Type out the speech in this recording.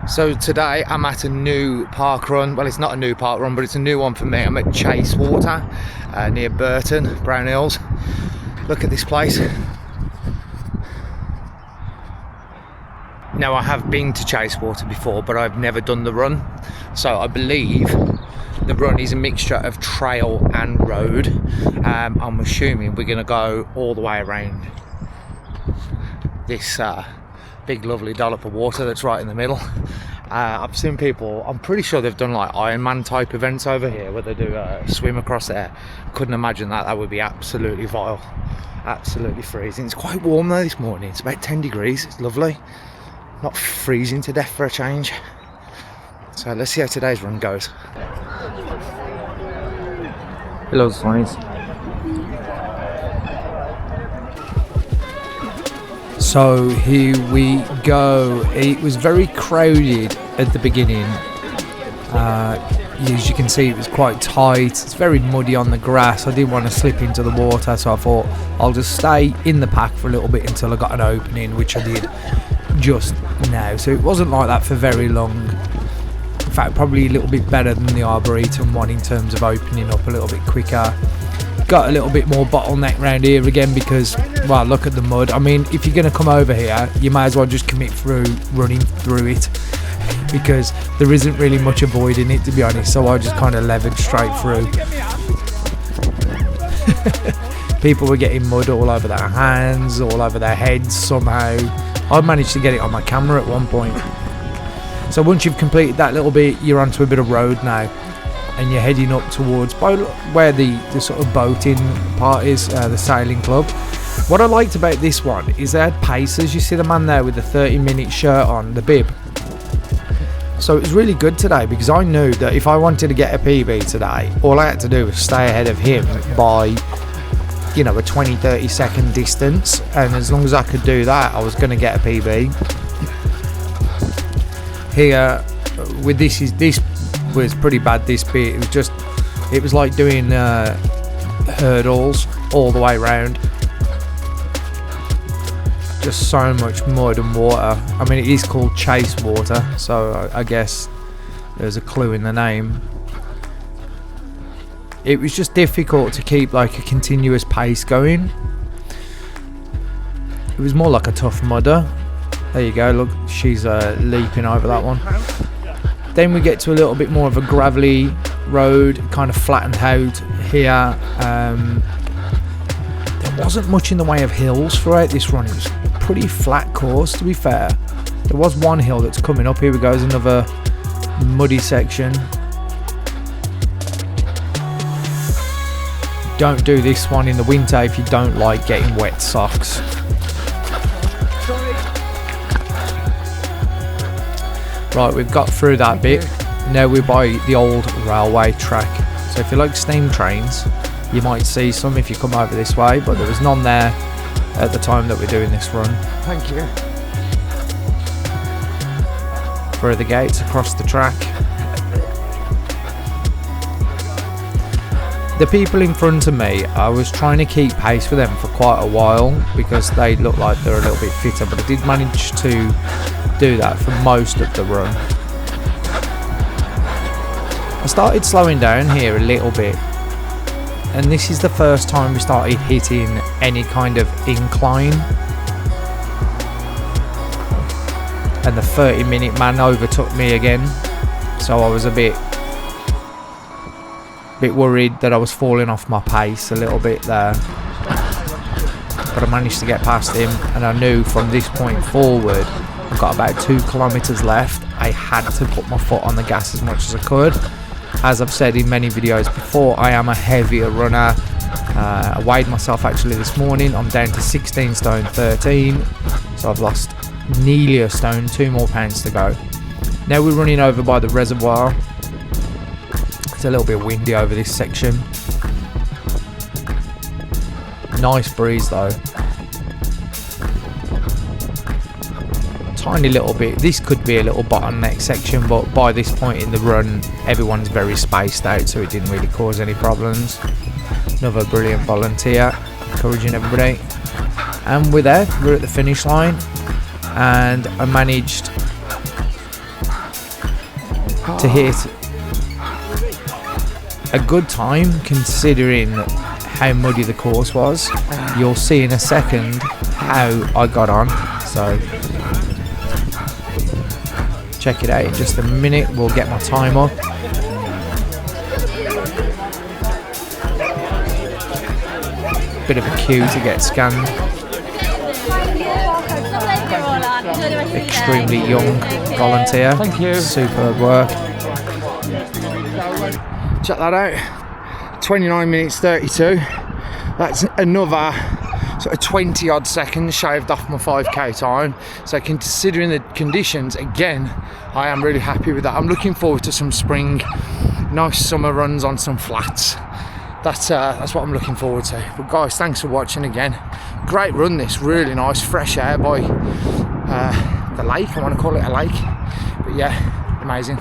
So today I'm at a new park run. Well, it's not a new park run, but it's a new one for me. I'm at Chasewater near Burton, Brown Hills. Look at this place. Now, I have been to Chasewater before, but I've never done the run. So I believe the run is a mixture of trail and road. I'm assuming we're going to go all the way around this big lovely dollop of water that's right in the middle. I've seen people, I'm pretty sure they've done like Ironman type events over here where they do a swim across there. Couldn't imagine that would be absolutely vile, absolutely freezing. It's quite warm though this morning, it's about 10 degrees, it's lovely, not freezing to death for a change. So let's see how today's run goes. Hello Sonnies. So here we go. It was very crowded at the beginning. As you can see, it was quite tight. It's very muddy on the grass. I didn't want to slip into the water, so I thought I'll just stay in the pack for a little bit until I got an opening, which I did just now. So it wasn't like that for very long. In fact, probably a little bit better than the Arboretum one in terms of opening up a little bit quicker. Got a little bit more bottleneck around here again because, well, look at the mud. I mean, if you're going to come over here, you may as well just commit through running through it because there isn't really much avoiding it, to be honest. So I just kind of levered straight through. People were getting mud all over their hands, all over their heads somehow. I managed to get it on my camera at one point. So once you've completed that little bit, you're onto a bit of road now. And you're heading up towards where the sort of boating part is, the sailing club. What I liked about this one is they had pacers. You see the man there with the 30-minute shirt on, the bib. So it was really good today because I knew that if I wanted to get a PB today, all I had to do was stay ahead of him by, you know, a 20-30 second distance. And as long as I could do that, I was going to get a PB. Here, with this was pretty bad. This bit, it was like doing hurdles all the way around. Just so much mud and water. I mean, it is called Chasewater, so I guess there's a clue in the name. It was just difficult to keep like a continuous pace going. It was more like a Tough Mudder. There you go, look, she's leaping over that one. Then we get to a little bit more of a gravelly road, kind of flattened out here. There wasn't much in the way of hills throughout this run. It was a pretty flat course, to be fair. There was one hill that's coming up. Here we go, another muddy section. Don't do this one in the winter if you don't like getting wet socks. Right, we've got through that bit. Now we're by the old railway track. So if you like steam trains, you might see some if you come over this way, but there was none there at the time that we're doing this run. Thank you. Through the gates, across the track. The people in front of me, I was trying to keep pace with them for quite a while because they look like they're a little bit fitter, but I did manage to do that for most of the run. I started slowing down here a little bit, and this is the first time we started hitting any kind of incline, and the 30-minute man overtook me again, so I was a bit worried that I was falling off my pace a little bit there, but I managed to get past him, and I knew from this point forward I've got about 2 kilometers left. I had to put my foot on the gas as much as I could. As I've said in many videos before, I am a heavier runner. I weighed myself actually this morning. I'm down to 16 stone 13, so I've lost nearly a stone, 2 more pounds to go. Now we're running over by the reservoir. It's a little bit windy over this section. Nice breeze though. Tiny little bit. This could be a little bottleneck section, but by this point in the run everyone's very spaced out, so it didn't really cause any problems. Another brilliant volunteer encouraging everybody, and we're there, we're at the finish line, and I managed to hit a good time considering how muddy the course was. You'll see in a second how I got on, so check it out in just a minute. We'll get my time up. Bit of a queue to get scanned. Extremely young volunteer. Thank you. Superb work. Check that out. 29 minutes 32. That's another sort of 20 odd seconds shaved off my 5k time. So considering the conditions, again, I am really happy with that. I'm looking forward to some spring, nice summer runs on some flats. That's what I'm looking forward to. But guys, thanks for watching again. Great run this, really nice, fresh air by the lake. I want to call it a lake, but yeah, amazing.